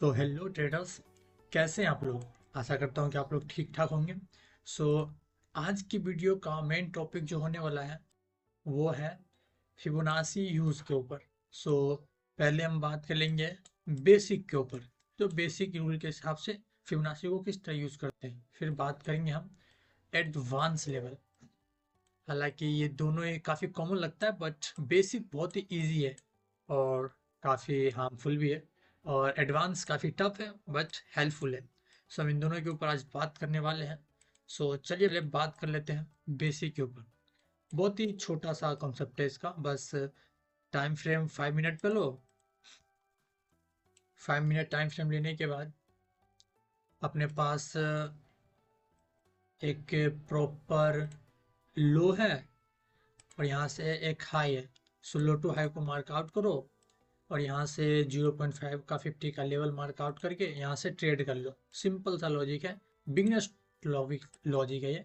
तो hello traders, कैसे हैं आप लोग। आशा करता हूँ कि आप लोग ठीक ठाक होंगे। सो आज की वीडियो का मेन टॉपिक जो होने वाला है वो है फिबोनाची यूज़ के ऊपर। सो पहले हम बात कर लेंगे बेसिक के ऊपर, तो बेसिक रूल के हिसाब से फिबोनाची को किस तरह यूज़ करते हैं। फिर बात करेंगे हम एडवांस लेवल। हालांकि ये दोनों ही काफ़ी कॉमन लगता है, बट बेसिक बहुत ही इजी है और काफ़ी हार्मफुल भी है, और एडवांस काफ़ी टफ है बट हेल्पफुल है। सो हम इन दोनों के ऊपर आज बात करने वाले हैं। सो चलिए पहले बात कर लेते हैं बेसिक के ऊपर। बहुत ही छोटा सा कॉन्सेप्ट है इसका, बस टाइम फ्रेम 5 मिनट पे लो। 5 मिनट टाइम फ्रेम लेने के बाद अपने पास एक प्रॉपर लो है और यहाँ से एक हाई है। सो लो टू हाई को मार्क आउट करो और यहाँ से 0.5 का 50 का लेवल मार्क आउट करके यहाँ से ट्रेड कर लो। सिंपल सा लॉजिक है, बिगनर्स लॉजिक है ये।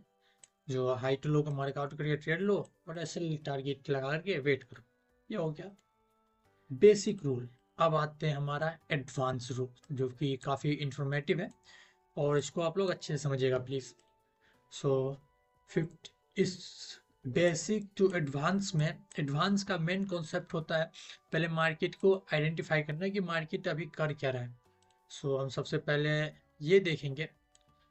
जो हाई टू लो को मार्क आउट करके ट्रेड लो और ऐसे टारगेट लगा करके वेट करो। ये हो गया बेसिक रूल। अब आते हैं हमारा एडवांस रूल, जो कि काफ़ी इंफॉर्मेटिव है और इसको आप लोग अच्छे से समझिएगा प्लीज़। सो फिफ्थ इस बेसिक टू एडवांस में, एडवांस का मेन कॉन्सेप्ट होता है पहले मार्केट को आइडेंटिफाई करना कि मार्केट अभी कर क्या रहा है। सो हम सबसे पहले ये देखेंगे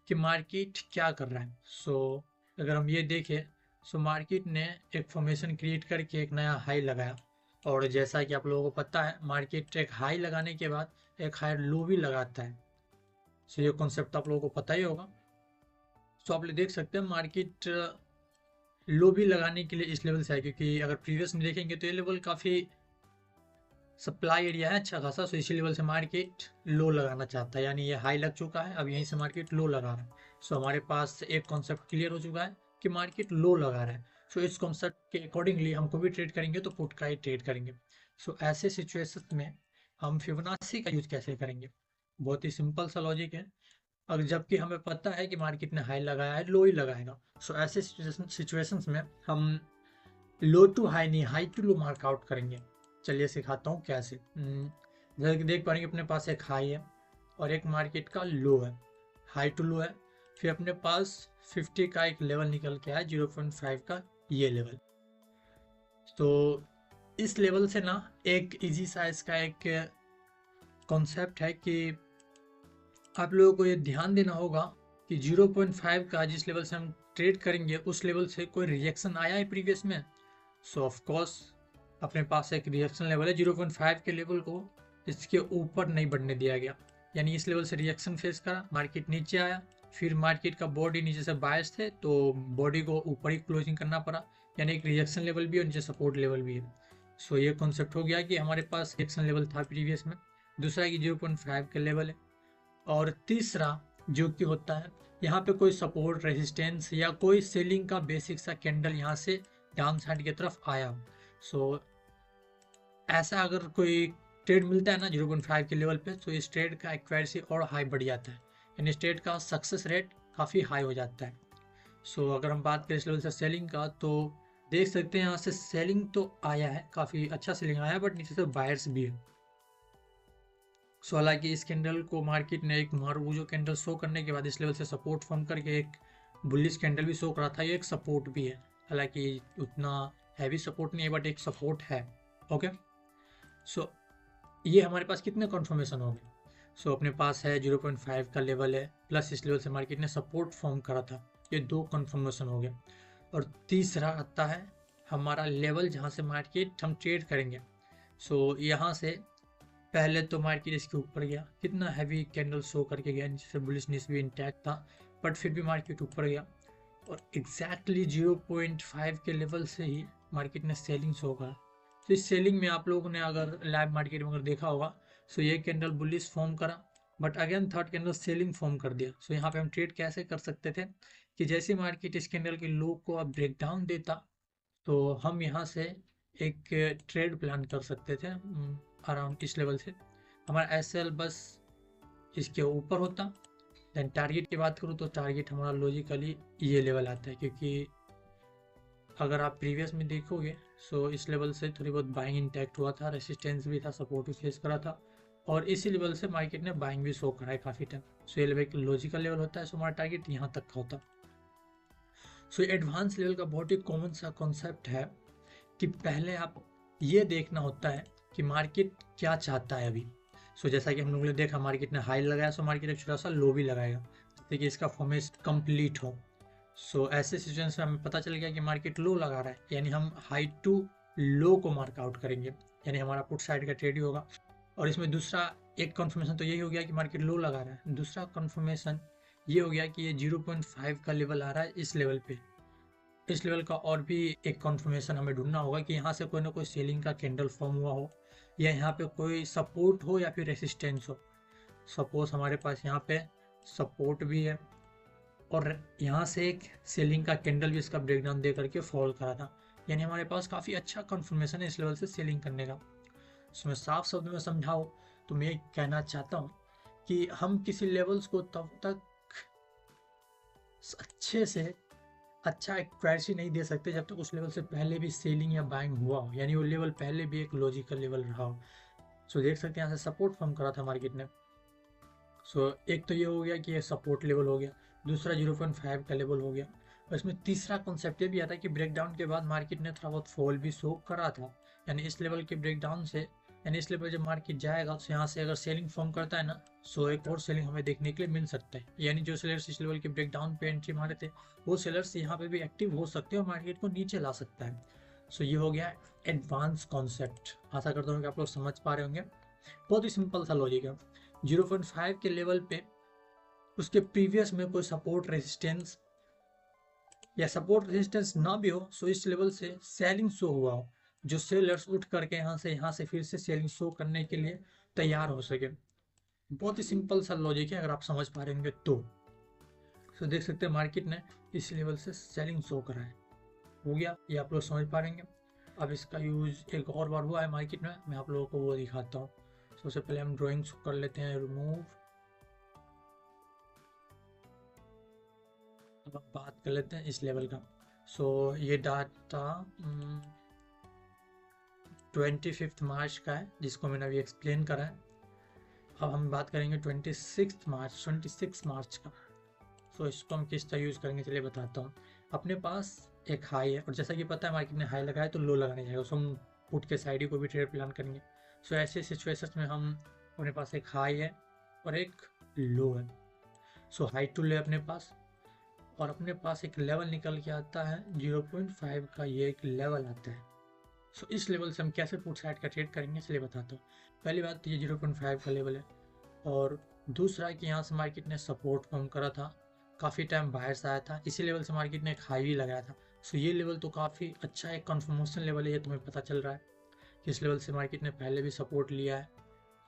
कि मार्केट क्या कर रहा है। सो अगर हम ये देखें, सो मार्केट ने एक फॉर्मेशन क्रिएट करके एक नया हाई लगाया, और जैसा कि आप लोगों को पता है मार्केट एक हाई लगाने के बाद एक हायर लो भी लगाता है। सो ये कॉन्सेप्ट आप लोगों को पता ही होगा। सो आप लोग देख सकते हैं मार्केट लो भी लगाने के लिए इस लेवल से है, क्योंकि अगर प्रीवियस में देखेंगे तो ये लेवल काफ़ी सप्लाई एरिया है अच्छा खासा। सो इसी लेवल से मार्केट लो लगाना चाहता है, यानी ये हाई लग चुका है, अब यहीं से मार्केट लो लगा रहा है। सो हमारे पास एक कॉन्सेप्ट क्लियर हो चुका है कि मार्केट लो लगा रहा है। सो इस कॉन्सेप्ट के अकॉर्डिंगली हमको भी ट्रेड करेंगे तो पुट का ही ट्रेड करेंगे। सो ऐसे सिचुएशन में हम फिबोनाची का यूज कैसे करेंगे। बहुत ही सिंपल सा लॉजिक है। अब जबकि हमें पता है कि मार्केट ने हाई लगाया है, लो ही लगाएगा। सो ऐसे सिचुएशंस में हम लो टू हाई नहीं, high to low mark out करेंगे। चलिए सिखाता हूँ कैसे। जैसे कि देख पा रहे हैं अपने पास एक हाई है और एक मार्केट का लो है, हाई टू लो है। फिर अपने पास 50 का एक लेवल निकल के आया, 0.5 का ये लेवल। तो इस लेवल से ना एक इजी सा इसका एक कॉन्सेप्ट है कि आप लोगों को ये ध्यान देना होगा कि 0.5 का जिस लेवल से हम ट्रेड करेंगे उस लेवल से कोई रिएक्शन आया है प्रीवियस में। सो ऑफ कोर्स अपने पास एक रिएक्शन लेवल है, 0.5 के लेवल को इसके ऊपर नहीं बढ़ने दिया गया, यानी इस लेवल से रिएक्शन फेस करा, मार्केट नीचे आया, फिर मार्केट का बॉडी नीचे से बायस थे तो बॉडी को ऊपर ही क्लोजिंग करना पड़ा, यानी एक रिएक्शन लेवल भी है और नीचे सपोर्ट लेवल भी है। सो ये कॉन्सेप्ट हो गया कि हमारे पास रिएक्शन लेवल था प्रीवियस में, दूसरा कि 0.5 के लेवल है, और तीसरा जो कि होता है यहाँ पे कोई सपोर्ट रेजिस्टेंस या कोई सेलिंग का बेसिक सा कैंडल यहाँ से डाउन साइड की तरफ आया हो। सो ऐसा अगर कोई ट्रेड मिलता है ना 0.5 के लेवल पे, तो इस ट्रेड का एक्यूरेसी और हाई बढ़ जाता है, यानी इस ट्रेड का सक्सेस रेट काफ़ी हाई हो जाता है। सो अगर हम बात करें इस लेवल से सेलिंग का, तो देख सकते हैं यहाँ से सेलिंग तो आया है, काफ़ी अच्छा सेलिंग आया है, बट नीचे से बायर्स भी है। सो हालांकि इस कैंडल को मार्केट ने एक मारूबूजो कैंडल शो करने के बाद इस लेवल से सपोर्ट फॉर्म करके एक बुलिश कैंडल भी शो करा था, ये एक सपोर्ट भी है, हालांकि उतना हैवी सपोर्ट नहीं है बट एक सपोर्ट है। ओके, सो ये हमारे पास कितने कन्फर्मेशन हो गए। सो अपने पास है 0.5 का लेवल है, प्लस इस लेवल से मार्केट ने सपोर्ट फॉर्म करा था, ये दो कन्फर्मेशन हो गए। और तीसरा आता है हमारा लेवल जहाँ से मार्केट हम ट्रेड करेंगे। सो यहाँ से पहले तो मार्केट इसके ऊपर गया, कितना हैवी कैंडल शो करके गया, नीचे से बुलिशनेस भी इंटैक्ट था, बट फिर भी मार्केट ऊपर गया और एग्जैक्टली 0.5 के लेवल से ही मार्केट ने सेलिंग शो करा। तो इस सेलिंग में आप लोगों ने अगर लाइव मार्केट में अगर देखा होगा, सो ये कैंडल बुलिश फॉर्म करा, but again third candle selling form कर दिया। सो यहाँ पे हम ट्रेड कैसे कर सकते थे कि जैसे मार्केट इस कैंडल के लो को अब ब्रेक डाउन देता, तो हम यहाँ से एक ट्रेड प्लान कर सकते थे अराउंड इस लेवल से। हमारा एसएल बस इसके ऊपर होता। देन टारगेट की बात करूँ तो टारगेट हमारा लॉजिकली ये लेवल आता है, क्योंकि अगर आप प्रीवियस में देखोगे, सो इस लेवल से थोड़ी बहुत बाइंग इंटैक्ट हुआ था, रेसिस्टेंस भी था, सपोर्ट भी फेस करा था, और इसी लेवल से मार्केट ने बाइंग भी शो करा है काफ़ी टाइम। सो ये लेवल एक लॉजिकल लेवल होता है, सो हमारा टारगेट यहाँ तक का होता है। सो एडवांस लेवल का बहुत ही कॉमन सा कॉन्सेप्ट है कि पहले आप ये देखना होता है कि मार्केट क्या चाहता है अभी। सो जैसा कि हम लोगों ने देखा मार्केट ने हाई लगाया, सो मार्केट एक छोटा सा लो भी लगाएगा जिससे कि इसका फॉर्मेशन कंप्लीट हो। सो ऐसे सिचुएशन में हमें पता चल गया कि मार्केट लो लगा रहा है, यानी हम हाई टू लो को मार्क आउट करेंगे, यानी हमारा पुट साइड का ट्रेड ही होगा। और इसमें दूसरा एक कन्फर्मेशन तो यही हो गया कि मार्केट लो लगा रहा है। दूसरा कन्फर्मेशन ये हो गया कि ये 0.5 का लेवल आ रहा है इस लेवल पे। इस लेवल का और भी एक कन्फर्मेशन हमें ढूंढना होगा कि यहाँ से कोई ना कोई सेलिंग का कैंडल फॉर्म हुआ हो, या यहाँ पे कोई सपोर्ट हो या फिर रेसिस्टेंस हो। सपोज हमारे पास यहाँ पे सपोर्ट भी है और यहाँ से एक सेलिंग का कैंडल भी इसका ब्रेकडाउन दे करके फॉल करा था, यानी हमारे पास काफ़ी अच्छा कन्फर्मेशन है इस लेवल से सेलिंग करने का। इसमें साफ शब्द में समझाओ तो मैं कहना चाहता हूँ कि हम किसी लेवल्स को तब तक अच्छे से अच्छा एक क्लैरिटी नहीं दे सकते जब तक उस लेवल से पहले भी सेलिंग या बाइंग हुआ हो, यानी वो लेवल पहले भी एक लॉजिकल लेवल रहा हो। सो देख सकते हैं यहाँ से सपोर्ट फॉर्म करा था मार्केट ने। सो एक तो ये हो गया कि ये सपोर्ट लेवल हो गया, दूसरा 0.5 का लेवल हो गया। और इसमें तीसरा कॉन्सेप्ट ये भी आता है कि ब्रेकडाउन के बाद मार्केट ने थोड़ा बहुत फॉल भी शो करा था, यानी इस लेवल के ब्रेकडाउन से, यानी इस लेवल जब मार्केट जाएगा तो यहाँ से अगर सेलिंग फॉर्म करता है ना, सो एक और सेलिंग हमें देखने के लिए मिल सकता है। यानी जो सेलर्स इस लेवल के ब्रेकडाउन पे एंट्री मारे थे वो सेलर्स यहाँ पे भी एक्टिव हो सकते हैं और मार्केट को नीचे ला सकता है। सो ये हो गया एडवांस कॉन्सेप्ट। आशा करता हूँ कि आप लोग समझ पा रहे होंगे। बहुत ही सिंपल सा लॉजिक है। 0.5 के लेवल पे उसके प्रीवियस में कोई सपोर्ट रेजिस्टेंस या सपोर्ट रेजिस्टेंस ना भी हो, सो इस लेवल से सेलिंग शो हुआ हो, जो सेलर्स उठ करके यहाँ से फिर से सेलिंग शो करने के लिए तैयार हो सके। बहुत ही सिंपल सा लॉजिक है अगर आप समझ पा रहे होंगे तो। सो देख सकते हैं मार्केट ने इस लेवल से सेलिंग शो करा है, हो गया, ये आप लोग समझ पा रहेंगे। अब इसका यूज एक और बार हुआ है मार्केट में, मैं आप लोगों को वो दिखाता हूँ। सबसे पहले हम ड्राइंग कर लेते हैं रिमूव। अब हम बात कर लेते हैं इस लेवल का। सो ये डाटा 25 मार्च का है जिसको मैंने अभी एक्सप्लेन करा है। अब हम बात करेंगे 26 मार्च का। सो इसको हम किस तरह यूज़ करेंगे चलिए बताता हूँ। अपने पास एक हाई है और जैसा कि पता है मार्केट ने हाई लगाया तो लो लगाने जाएगा, सो हम पुट के साइड ही को भी ट्रेड प्लान करेंगे। सो ऐसे सिचुएशन में हम अपने पास एक हाई है और एक लो है। सो हाई टू ले अपने पास, और अपने पास एक लेवल निकल के आता है 0.5 का, ये एक लेवल आता है। सो इस लेवल से हम कैसे पुट साइड का ट्रेड करेंगे इसलिए बताता हूँ। पहली बात तो ये 0.5 का लेवल है, और दूसरा कि यहाँ से मार्केट ने सपोर्ट फॉर्म करा था, काफ़ी टाइम बाहर से आया था, इसी लेवल से मार्केट ने एक हाई भी लगाया था। सो ये लेवल तो काफ़ी अच्छा एक कन्फर्मेशन लेवल है, ये तुम्हें पता चल रहा है कि इस लेवल से मार्केट ने पहले भी सपोर्ट लिया है,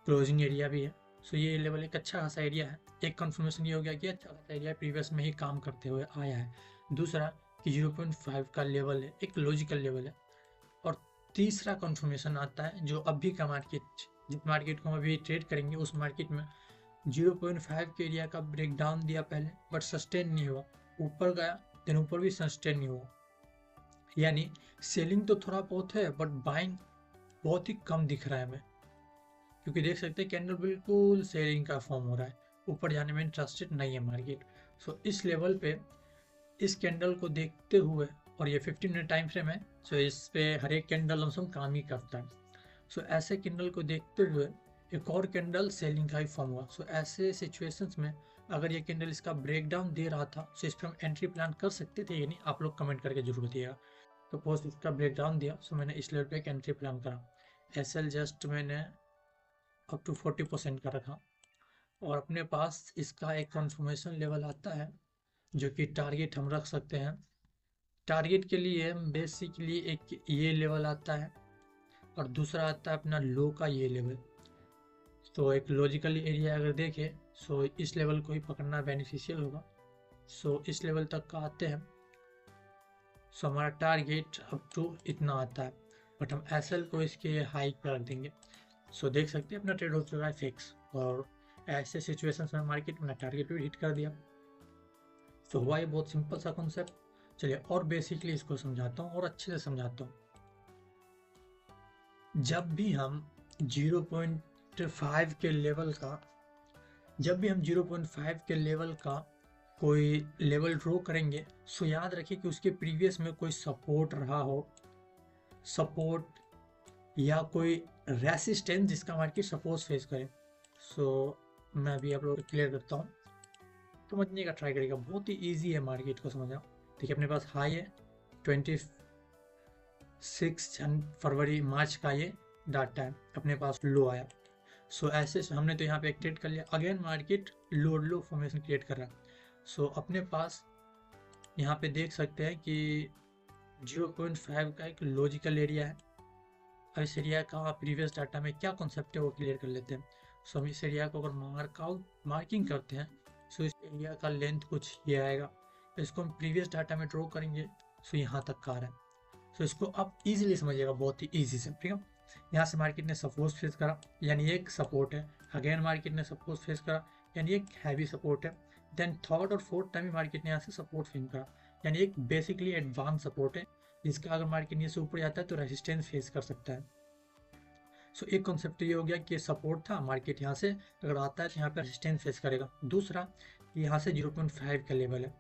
क्लोजिंग एरिया भी है। सो ये लेवल एक अच्छा खासा एरिया है। एक कन्फर्मेशन ये हो गया कि अच्छा खासा एरिया प्रीवियस में ही काम करते हुए आया है। दूसरा कि 0.5 का लेवल है, एक लॉजिकल लेवल है। और तीसरा कन्फर्मेशन आता है जो अभी का मार्केट, जिस मार्केट को हम अभी ट्रेड करेंगे उस मार्केट में 0.5 के एरिया का ब्रेकडाउन दिया पहले, बट सस्टेन नहीं हुआ, ऊपर गया देन ऊपर भी सस्टेन नहीं हुआ, यानी सेलिंग तो थोड़ा बहुत है बट बाइंग बहुत ही कम दिख रहा है हमें, क्योंकि देख सकते हैं कैंडल बिल्कुल सेलिंग का फॉर्म हो रहा है, ऊपर जाने में इंटरेस्टेड नहीं है मार्केट। सो इस लेवल पे इस कैंडल को देखते हुए, और ये 15 मिनट टाइम फ्रेम है, सो इस पे हर एक कैंडल लमसम काम ही करता है। सो ऐसे कैंडल को देखते हुए एक और कैंडल सेलिंग का ही फॉर्म हुआ। सो ऐसे सिचुएशंस में अगर ये कैंडल इसका ब्रेकडाउन दे रहा था सो इस पर हम एंट्री प्लान कर सकते थे, यानी आप लोग कमेंट करके जरूर बताइएगा। तो पोस्ट इसका ब्रेकडाउन दिया, सो मैंने इस लेवल पे एक एंट्री प्लान करा। एसएल जस्ट मैंने अप टू 40% का रखा, और अपने पास इसका एक कन्फर्मेशन लेवल आता है जो कि टारगेट हम रख सकते हैं। टारगेट के लिए बेसिकली एक ये लेवल आता है और दूसरा आता है अपना लो का ये लेवल। तो एक लॉजिकल एरिया अगर देखें सो इस लेवल को ही पकड़ना बेनिफिशियल होगा। सो इस लेवल तक का आते हैं, सो हमारा टारगेट अप टू इतना आता है, बट हम एसएल को इसके हाई पर रख देंगे। सो देख सकते हैं अपना ट्रेड हो चुका है फिक्स, और ऐसे सिचुएशंस में मार्केट में टारगेट भी हिट कर दिया। तो हुआ ये बहुत सिंपल सा कॉन्सेप्ट। चलिए और बेसिकली इसको समझाता हूँ और अच्छे से समझाता हूँ। जब भी हम 0.5 के लेवल का, जब भी हम 0.5 के लेवल का कोई लेवल ड्रॉ करेंगे, सो याद रखिए कि उसके प्रीवियस में कोई सपोर्ट रहा हो, सपोर्ट या कोई रेसिस्टेंस जिसका मार्केट सपोज फेस करे। सो मैं अभी आप लोगों को क्लियर करता हूँ, समझने का ट्राई करेगा। बहुत ही ईजी है मार्केट को समझना। देखिए अपने पास हाई है 26 फरवरी मार्च का, ये डाटा है, अपने पास लो आया। सो ऐसे हमने तो यहाँ पे एक ट्रेड कर लिया, अगेन मार्केट लो फॉर्मेशन क्रिएट कर रहा है। सो अपने पास यहाँ पे देख सकते हैं कि 0.5 का एक लॉजिकल एरिया है। अब इस एरिया का प्रीवियस डाटा में क्या कॉन्सेप्ट है वो क्लियर कर लेते हैं। सो हम इस एरिया को अगर मार्किंग करते हैं, सो इस एरिया का लेंथ कुछ ये आएगा। इसको हम प्रीवियस डाटा में ड्रॉ करेंगे, सो यहाँ तक का आ रहा है। सो इसको आप इजीली समझिएगा, बहुत ही ईजी से, ठीक है। यहाँ से मार्केट ने सपोर्ट फेस करा, यानी एक सपोर्ट है। अगेन मार्केट ने सपोर्ट फेस करा, यानी एक हैवी सपोर्ट है। देन थर्ड और फोर्थ टाइम मार्केट ने यहाँ से सपोर्ट फेस करा, यानी एक बेसिकली एडवांस सपोर्ट है, जिसका अगर मार्केट यहाँ से ऊपर जाता है तो रेजिस्टेंस फेस कर सकता है। सो एक कॉन्सेप्ट ये हो गया कि सपोर्ट था, मार्केट यहाँ से अगर आता है तो यहाँ पे रेजिस्टेंस फेस करेगा। दूसरा, यहाँ से 0.5 का लेवल है।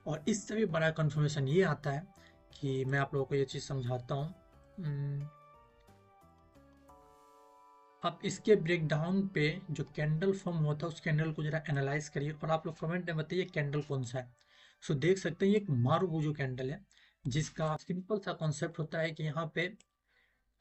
और इससे भी बड़ा कंफर्मेशन ये आता है कि मैं आप लोगों को ये चीज़ समझाता हूँ। आप इसके ब्रेकडाउन पे जो कैंडल फॉर्म होता है उस कैंडल को जरा एनालाइज करिए और आप लोग कमेंट में बताइए कैंडल कौन सा है। सो देख सकते हैं ये एक मारुबुजो कैंडल है, जिसका सिंपल सा कॉन्सेप्ट होता है कि यहाँ पे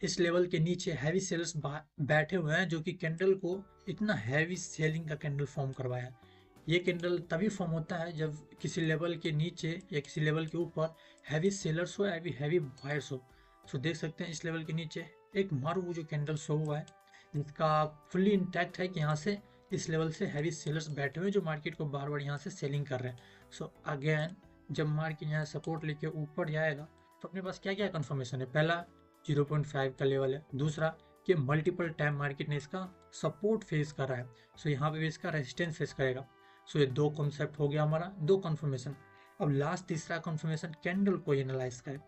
इस लेवल के नीचे हैवी सेलर्स बैठे हुए हैं, जो कि कैंडल को इतना हैवी सेलिंग का कैंडल फॉर्म करवाया है। ये कैंडल तभी फॉर्म होता है जब किसी लेवल के नीचे या किसी लेवल के ऊपर हैवी सेलर्स हो, हैवी बायर्स हो। सो देख सकते हैं इस लेवल के नीचे एक मारुबुजो कैंडल शो हुआ है, जिसका फुल्ली इंटैक्ट है कि यहाँ से इस लेवल से हैवी सेलर्स बैठे हुए जो मार्केट को बार बार यहाँ से सेलिंग कर रहे हैं। सो अगेन जब मार्केट यहाँ सपोर्ट लेके ऊपर जाएगा तो अपने पास क्या क्या कंफर्मेशन है। पहला 0.5 का लेवल है। दूसरा कि मल्टीपल टाइम मार्केट ने इसका सपोर्ट फेस करा है, सो यहाँ पे भी इसका रेजिस्टेंस फेस करेगा। सो ये दो कॉन्सेप्ट हो गया हमारा, दो कंफर्मेशन। अब लास्ट तीसरा कंफर्मेशन कैंडल को एनालाइज करें।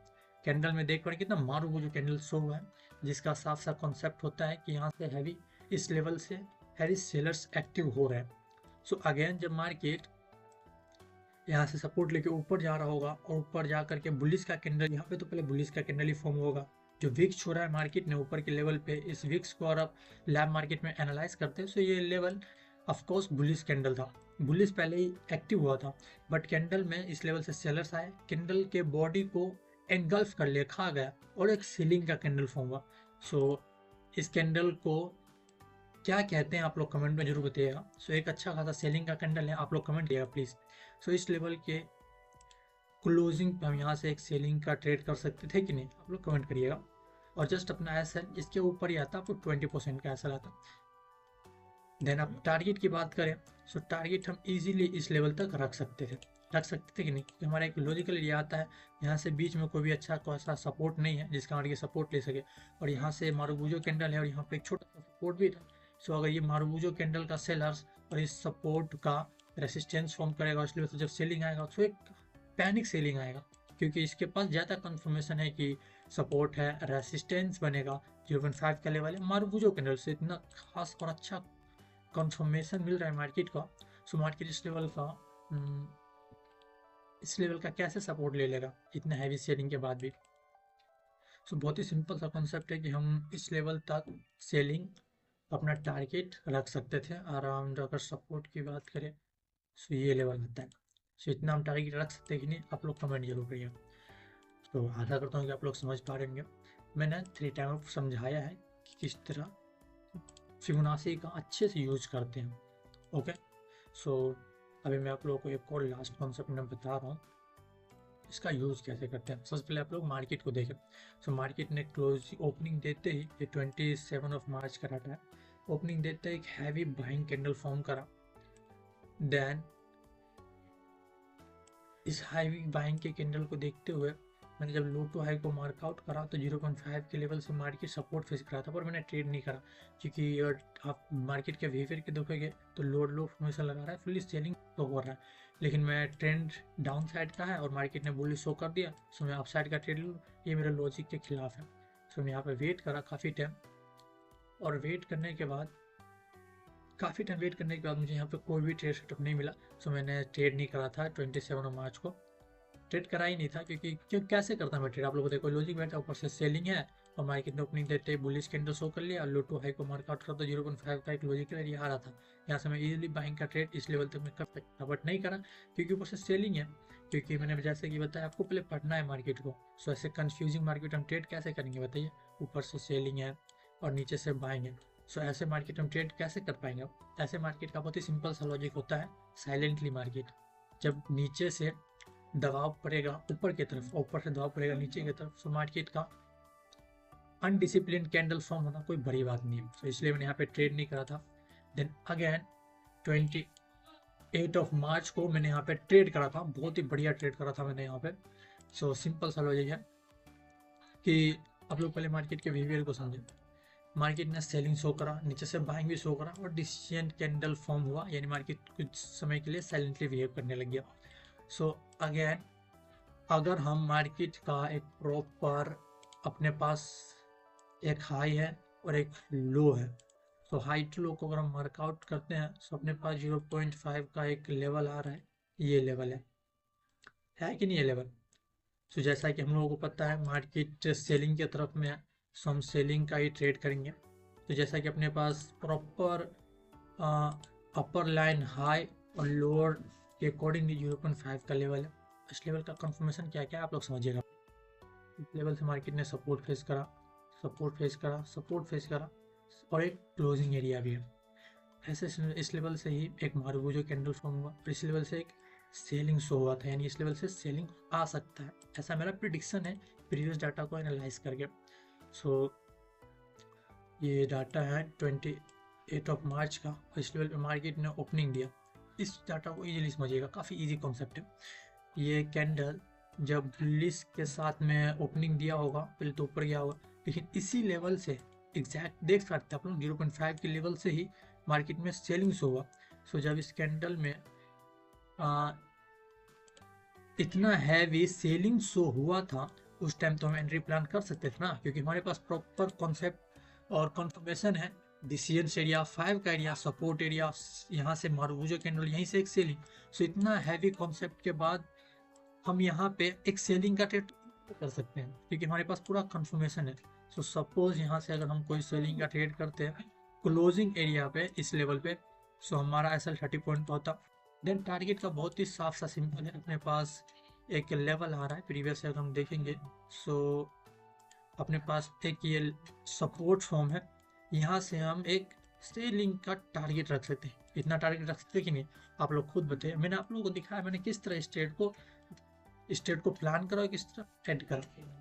कैंडल में देख पा रहे कितना मारुबुजो कैंडल शो हुआ है, जिसका साफ साफ कॉन्सेप्ट होता है कि यहाँ से हैवी, इस लेवल से हैवी सेलर्स एक्टिव हो रहे हैं। सो अगेन जब मार्केट यहाँ से सपोर्ट लेके ऊपर जा रहा होगा और ऊपर जा करके बुलिश का कैंडल, यहाँ पे तो पहले बुलिश का कैंडल ही फॉर्म होगा। जो विक्स छो रहा है मार्केट ने ऊपर के लेवल पे, इस विक्स को और आप लैब मार्केट में एनालाइज करते हैं, सो ये लेवल ऑफकोर्स बुलिश कैंडल था। बुलिश पहले ही एक्टिव हुआ था, बट कैंडल में इस लेवल से सेलर्स आए, कैंडल के बॉडी को एनगल्फ कर लिया, खा गया और एक सीलिंग का कैंडल फॉर्म हुआ। सो इस कैंडल को क्या कहते हैं आप लोग कमेंट में जरूर बताइएगा। सो एक अच्छा खासा सेलिंग का कैंडल है, आप लोग कमेंट करिएगा प्लीज। सो इस लेवल के क्लोजिंग पे हम यहाँ से एक सेलिंग का ट्रेड कर सकते थे कि नहीं, आप लोग कमेंट करिएगा। और जस्ट अपना एसएल इसके ऊपर ही आता, आपको 20% का एसएल आता। देन आप टारगेट की बात करें, सो टारगेट हम इजीली इस लेवल तक रख सकते थे कि नहीं, क्योंकि हमारा एक लॉजिकल एरिया आता है, यहाँ से बीच में कोई भी अच्छा कोई सा सपोर्ट नहीं है जिसका हमारे सपोर्ट ले सके, और यहाँ से मारुबुजो कैंडल है और यहाँ पे एक छोटा सा सपोर्ट भी था। सो अगर ये मारुबुजो कैंडल का सेलर्स और इस सपोर्ट का रेसिस्टेंस फॉर्म करेगा, उस लेवल से जब सेलिंग आएगा तो एक पैनिक सेलिंग आएगा, क्योंकि इसके पास ज़्यादा कंफर्मेशन है कि सपोर्ट है, रेसिस्टेंस बनेगा, 0.5 का लेवल है। मारुबुजो कैंडल से इतना खास और अच्छा कंफर्मेशन मिल रहा है मार्केट का। सो मार्केट इस लेवल का कैसे सपोर्ट ले लेगा इतना हैवी सेलिंग के बाद भी। सो बहुत ही सिंपल सा कॉन्सेप्ट है कि हम इस लेवल तक सेलिंग अपना टारगेट रख सकते थे अराउंड। अगर सपोर्ट की बात करें सो ये लेवल आता है। सो इतना हम टारगेट रख सकते हैं कि नहीं, आप लोग कमेंट जरूर करिए। तो आशा करता हूँ कि आप लोग समझ पा रहे होंगे। मैंने 3 टाइम समझाया है कि किस तरह फिबोनाची का अच्छे से यूज करते हैं। ओके, सो अभी मैं आप लोगों को एक और लास्ट कॉन्सेप्ट में बता रहा हूँ, इसका यूज़ कैसे करते हैं। सबसे पहले आप लोग मार्केट को देखें। सो मार्केट ने क्लोज ओपनिंग देते ही, ये 27 मार्च का डाटा है, ओपनिंग देते ही एक हैवी बाइंग कैंडल फॉर्म करा। देन इस हैवी बाइंग के कैंडल को देखते हुए मैंने जब लो टू हाई को मार्कआउट करा तो 0.5 के लेवल से मार्केट सपोर्ट फेस करा था, पर मैंने ट्रेड नहीं करा, क्योंकि अगर आप मार्केट के बिहेवियर के देखोगे तो लो फॉर्मेशन लगा रहा है, फुली सेलिंग तो हो रहा है। लेकिन मैं ट्रेंड डाउन साइड का है और मार्केट ने बुलिश शो कर दिया, सो मैं अप साइड का ट्रेड लूँ, ये मेरे लॉजिक के खिलाफ है। सो मैं यहाँ पे वेट करा काफ़ी टाइम, और वेट करने के बाद काफ़ी टाइम वेट करने के बाद मुझे यहाँ पे कोई भी ट्रेड सेटअप नहीं मिला, सो मैंने ट्रेड नहीं करा था 27 मार्च को। ट्रेड करा ही नहीं था क्योंकि कैसे करता मैं ट्रेड, आप लोगों को देखो लॉजिक बैठा, ऊपर से सेलिंग है और मार्केट ने ओपनिंग देते बुलिश कैंडल शो कर लिया, लो टू हाई को मार्कआउट करा तो 0.5 का एक लॉजिकल एरिया आ रहा था, यहाँ से मैं इजीली बाइंग का ट्रेड इस लेवल तक मैं कर सकता, बट नहीं करा क्योंकि ऊपर से सेलिंग है। क्योंकि मैंने जैसे कि बताया आपको पहले पढ़ना है मार्केट को, सो ऐसे कंफ्यूजिंग मार्केट हम ट्रेड कैसे करेंगे बताइए, ऊपर से सेलिंग है और नीचे से बाइंग है, सो ऐसे मार्केट हम ट्रेड कैसे कर पाएंगे। ऐसे मार्केट का बहुत ही सिंपल सा लॉजिक होता है, साइलेंटली मार्केट, जब नीचे से दबाव पड़ेगा ऊपर की तरफ, ऊपर से दबाव पड़ेगा नीचे की तरफ, सो मार्केट का अनडिसिप्लिन कैंडल फॉर्म होना कोई बड़ी बात नहीं है, सो इसलिए मैंने यहाँ पे ट्रेड नहीं करा था। देन अगेन 28 मार्च को मैंने यहाँ पे ट्रेड करा था, बहुत ही बढ़िया ट्रेड करा था मैंने यहाँ पे। सो सिंपल सा लॉजिक है कि आप लोग पहले मार्केट के बिहेवियर को समझें। मार्केट ने सेलिंग शो करा, नीचे से बाइंग भी शो करा और डिसीजन कैंडल फॉर्म हुआ, यानी मार्केट कुछ समय के लिए साइलेंटली बिहेव करने लग गया। सो अगेन अगर हम मार्केट का एक प्रॉपर अपने पास एक हाई है और एक लो है, तो हाई टू लो को अगर हम वर्कआउट करते हैं तो अपने पास 0.5 का एक लेवल आ रहा है, ये लेवल है कि नहीं ये लेवल। सो जैसा कि हम लोगों को पता है मार्केट सेलिंग की तरफ में है, सो हम सेलिंग का ही ट्रेड करेंगे। तो जैसा कि अपने पास प्रॉपर अपर लाइन हाई और लोअर के अकॉर्डिंगली 0.5 का लेवल है, इस लेवल का कंफर्मेशन क्या क्या आप लोग समझिएगा। इस लेवल से मार्केट ने सपोर्ट फेस करा, सपोर्ट फेस करा, सपोर्ट फेस करा और एक क्लोजिंग एरिया भी है। ऐसे इस लेवल से ही एक मारुबुजो कैंडल फॉर्म हुआ और इस लेवल से एक सेलिंग शो हुआ था, यानी इस लेवल से सेलिंग आ सकता है, ऐसा मेरा प्रिडिक्शन है प्रीवियस डाटा को एनालाइज करके। सो ये डाटा है 28 मार्च का और इस लेवल पे मार्केट ने ओपनिंग दिया। इस डाटा को इजीली समझिएगा, काफ़ी इजी कॉन्सेप्ट है। ये कैंडल जब बुलिश के साथ में ओपनिंग दिया होगा, पहले तो ऊपर गया होगा, लेकिन इसी लेवल से एग्जैक्ट देख सकते हैं आप लोग 0.5 के लेवल से ही मार्केट में सेलिंग शो हुआ। सो जब इस कैंडल में इतना हैवी सेलिंग शो हुआ था उस टाइम तो हम एंट्री प्लान कर सकते थे ना, क्योंकि हमारे पास प्रॉपर कॉन्सेप्ट और कंफर्मेशन है, डिसीजन एरिया 5 का एरिया, सपोर्ट एरिया, यहाँ से मारुबुजो कैंडल, यहीं से एक सेलिंग। सो इतना हैवी कॉन्सेप्ट के बाद हम यहाँ पे एक सेलिंग का ट्रेड कर सकते हैं क्योंकि हमारे पास पूरा कंफर्मेशन है। सो सपोज यहाँ से अगर हम कोई सेलिंग का ट्रेड करते हैं क्लोजिंग एरिया पे इस लेवल पे, सो हमारा SL 30 पॉइंट होता। देन टारगेट का बहुत ही साफ सा सिंपल है, अपने पास एक लेवल आ रहा है प्रीवियस अगर हम देखेंगे, सो अपने पास एक ये सपोर्ट फॉर्म है, यहाँ से हम एक सेलिंग का टारगेट रख सकते हैं। इतना टारगेट रख सकते हैं कि नहीं आप लोग खुद बताइए। मैंने आप लोगों को दिखाया मैंने किस तरह स्टेट को प्लान करा, किस तरह एड करा।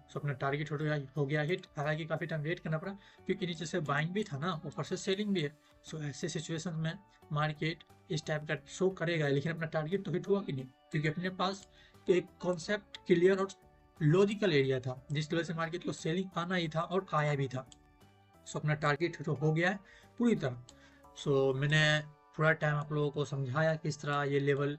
सो अपना टारगेट हो गया हिट, हालांकि काफ़ी टाइम वेट करना पड़ा क्योंकि नीचे से बाइंग भी था ना, ऊपर से सेलिंग भी है। सो ऐसे सिचुएशन में मार्केट इस टाइप का शो करेगा, लेकिन अपना टारगेट तो हिट हुआ कि नहीं, क्योंकि अपने पास एक कॉन्सेप्ट क्लियर और लॉजिकल एरिया था जिस तरह से मार्केट को सेलिंग आना ही था और आया भी था। सो अपना टारगेट हिट हो गया है पूरी तरह। सो मैंने पूरा टाइम आप लोगों को समझाया किस तरह ये लेवल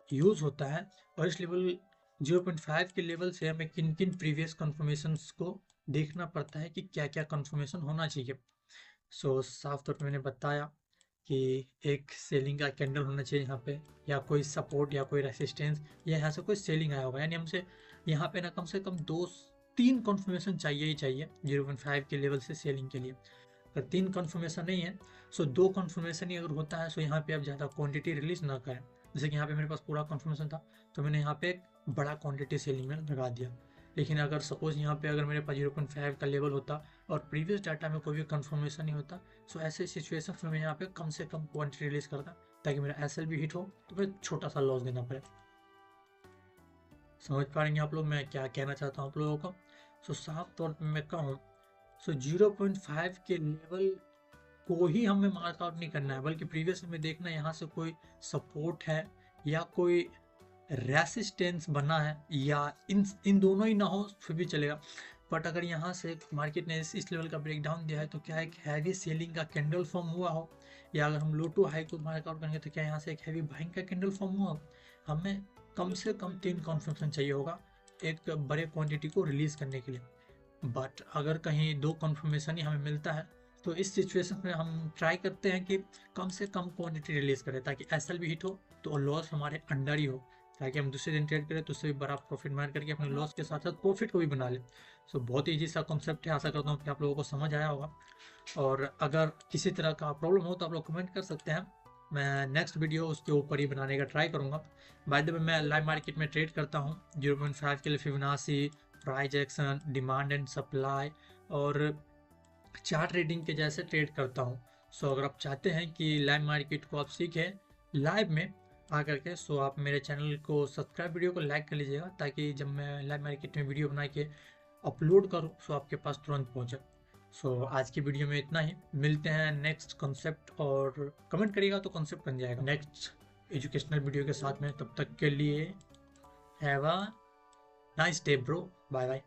यूज़ होता है और इस लेवल 0.5 के लेवल से हमें किन किन प्रीवियस कन्फर्मेशंस को देखना पड़ता है कि क्या क्या कन्फर्मेशन होना चाहिए। सो साफ तौर पे मैंने बताया कि एक सेलिंग का कैंडल होना चाहिए यहाँ पे, या कोई सपोर्ट या कोई रेसिस्टेंस, या यहाँ से कोई सेलिंग आया होगा, यानी हमसे यहाँ पे ना कम से कम 2-3 कन्फर्मेशन चाहिए ही चाहिए 0.5 के लेवल से सेलिंग के लिए। अगर 3 कन्फर्मेशन नहीं है, सो 2 कन्फर्मेशन ही अगर होता है, सो यहाँ पे आप ज़्यादा क्वांटिटी रिलीज ना करें। जैसे कि यहाँ पे मेरे पास पूरा कन्फर्मेशन था तो मैंने यहाँ पे एक बड़ा क्वांटिटी सेलिंग में लगा दिया। लेकिन अगर सपोज यहाँ पे अगर मेरे पास 0.5 का लेवल होता और प्रीवियस डाटा में कोई भी कंफर्मेशन नहीं होता, सो ऐसे सिचुएशन में मैं यहाँ पे कम से कम क्वांटिटी रिलीज करता ताकि मेरा SL भी हिट हो तो फिर छोटा सा लॉस देना पड़े। समझ पाएंगे आप लोग मैं क्या कहना चाहता हूँ आप लोगों को। सो साफ तौर पर मैं कहूँ, सो 0.5 के लेवल को ही हमें मार्कआउट नहीं करना है, बल्कि प्रीवियस में देखना है यहाँ से कोई सपोर्ट है या कोई रेसिस्टेंस बना है, या इन दोनों ही ना हो फिर भी चलेगा। बट अगर यहाँ से मार्केट ने इस लेवल का ब्रेकडाउन दिया है तो क्या एक हैवी सेलिंग का कैंडल फॉर्म हुआ हो, या अगर हम लो टू हाई को मार्कआउट करेंगे तो क्या यहाँ से एक हैवी बाइंग का कैंडल फॉर्म हुआ हो। हमें कम से कम 3 कन्फर्मेशन चाहिए होगा एक बड़े क्वांटिटी को रिलीज करने के लिए। बट अगर कहीं 2 कन्फर्मेशन ही हमें मिलता है तो इस सिचुएशन में हम ट्राई करते हैं कि कम से कम क्वांटिटी रिलीज करें ताकि एसएल भी हिट हो तो लॉस हमारे अंडर ही हो, ताकि हम दूसरे दिन ट्रेड करें तो उससे भी बड़ा प्रॉफिट मार करके अपने लॉस के साथ साथ प्रॉफिट को भी बना लें। सो बहुत ईजी सा कॉन्सेप्ट है, आशा करता हूँ कि आप लोगों को समझ आया होगा। और अगर किसी तरह का प्रॉब्लम हो तो आप लोग कमेंट कर सकते हैं, मैं नेक्स्ट वीडियो उसके ऊपर ही बनाने का ट्राई करूँगा। बाय द वे मैं लाइव मार्केट में ट्रेड करता हूँ 0.5 के लिए Fibonacci, price action, demand and supply और चार्ट ट्रेडिंग के जैसे ट्रेड करता हूँ। सो अगर आप चाहते हैं कि लाइव मार्केट को आप सीखें लाइव में आकर के, सो आप मेरे चैनल को सब्सक्राइब, वीडियो को लाइक कर लीजिएगा ताकि जब मैं लाइव मार्केट में वीडियो बना के अपलोड करूँ सो आपके पास तुरंत पहुँचे। सो आज की वीडियो में इतना ही, मिलते हैं नेक्स्ट कॉन्सेप्ट, और कमेंट करिएगा तो कॉन्सेप्ट बन जाएगा नेक्स्ट एजुकेशनल वीडियो के साथ में। तब तक के लिए have a nice day bro, bye bye.